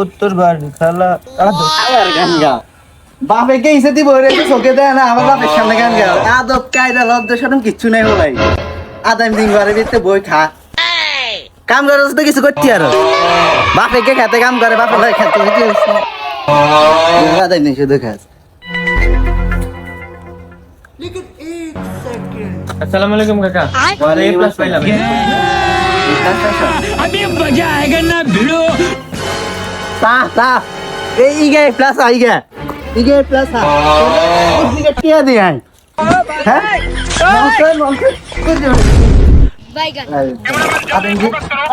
উত্তর বাড়ি খালা আবার গান গাও বাপে কে ইসে দিব রে চোখে দেয় না আমার বাপের সামনে গান গাও আদব কায়দা লজ্জা শরম কিচ্ছু নাই বলাই আদাম দিন ঘরে ভিতরে বই খা কাম করে তো কিছু করতি আর বাপে কে খেতে কাম করে বাপে লয় খেতে কি হইছে আদাম দিন শুধু খাস আসসালামু আলাইকুম কাকা এ প্লাস পাইলাম अभी मजा आएगा ना भिड़ो তা তা এই ইগে প্লাস আইগে ইগে প্লাস আ ইগে টিয়া দি আই হ্যাঁ নমস্কার বাইগান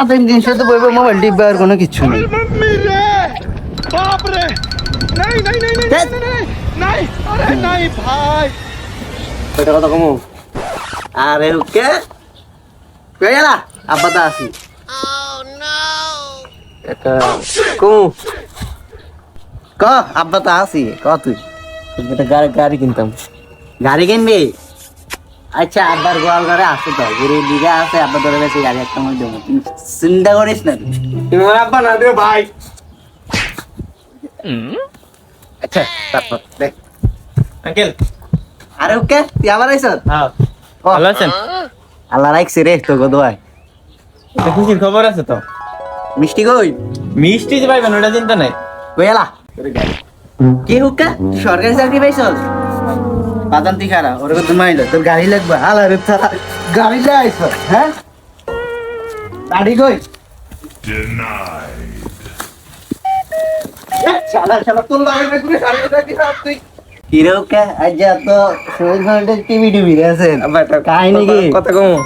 আদাম দিন শুধু বইব মোবাইল টিপবে আর কোনো কিছু নেই बाप रे नहीं नहीं नहीं नहीं नहीं नहीं अरे नहीं भाई কয়টা কথা কমু আরে ওকে কই গেলা আব্বা দা আছি এটা কমু ক আব্বা দা আছি ক তুই একটা গাড়ি কিনতাম গাড়ি কিনবি আচ্ছা আব্বার গোয়াল ঘরে আসে তো গুরু দিঘা আছে আব্বা ধরে বেশি গাড়ি একটা মধ্যে দেবো তুই চিন্তা করিস না তুই। তুমি আমার আব্বা না দিও ভাই আচ্ছা তারপর দেখ আঙ্কেল আরে ওকে তুই আবার আইস হ্যাঁ ভালো আছেন আল্লাহ রাখছি রে তো গোদোয়ায় এটা খুশির খবর আছে তো মিষ্টি কই মিষ্টি যে পাইবেন ওটা চিন্তা নাই কই এলা কি হুক্কা সরকারি চাকরি পাইছস বাদান্তি খারা ওরে কত মাইলো তোর গাড়ি লাগবে আলা রে তারা গাড়ি লাইছ হ্যাঁ গাড়ি কই শালা শালা তোর লাগে না তুই গাড়ি কি সব তুই হিরো কে আজ তো শরীর ঘন্টা টিভি টিভি আছে কাহিনী কি কথা কমু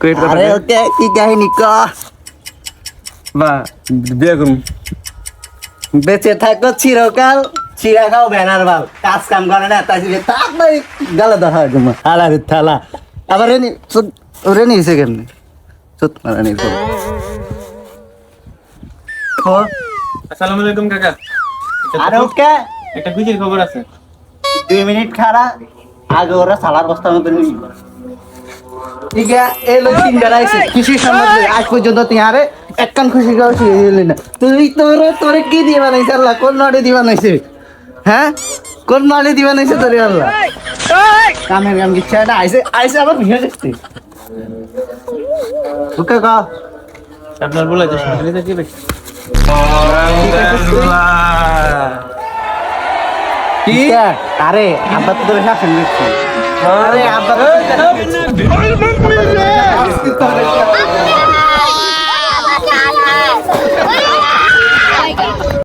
কই আরে ওকে কি কাহিনী ক বা বিয়ে করুন বেঁচে থাকো চিরকাল চিরা খাও ব্যানার বাল কাজ কাম করে না তাই তাড়াতাড়ি গালা দেখা জমা হালা রে থালা আবার রেনি রেনি এসে কেমনে সত মারা নেই ও আসসালামু আলাইকুম কাকা আরে ওকে একটা খুশির খবর আছে 2 মিনিট খাড়া আগে ওরা সালার বস্তা মতো নিই ঠিক আছে এই লোক তিন বেড়াইছে খুশি সম্বন্ধে আজ পর্যন্ত তুই আরে একখান খুশি খাওয়া শিখে না তুই তোরে কি দিয়ে বানাইছে আল্লাহ কোন নড়ে দিয়ে বানাইছে হ্যাঁ কোন মালে দিয়ে বানাইছে তোরে আল্লাহ কামের কাম কি ছেড়ে আইসে আবার ভিড়ে যাচ্ছে ওকে কা আপনার বলে যে শান্তিতে কি বেশি কি আরে আব্বা তো তোরে শাসন দিচ্ছে আরে আব্বা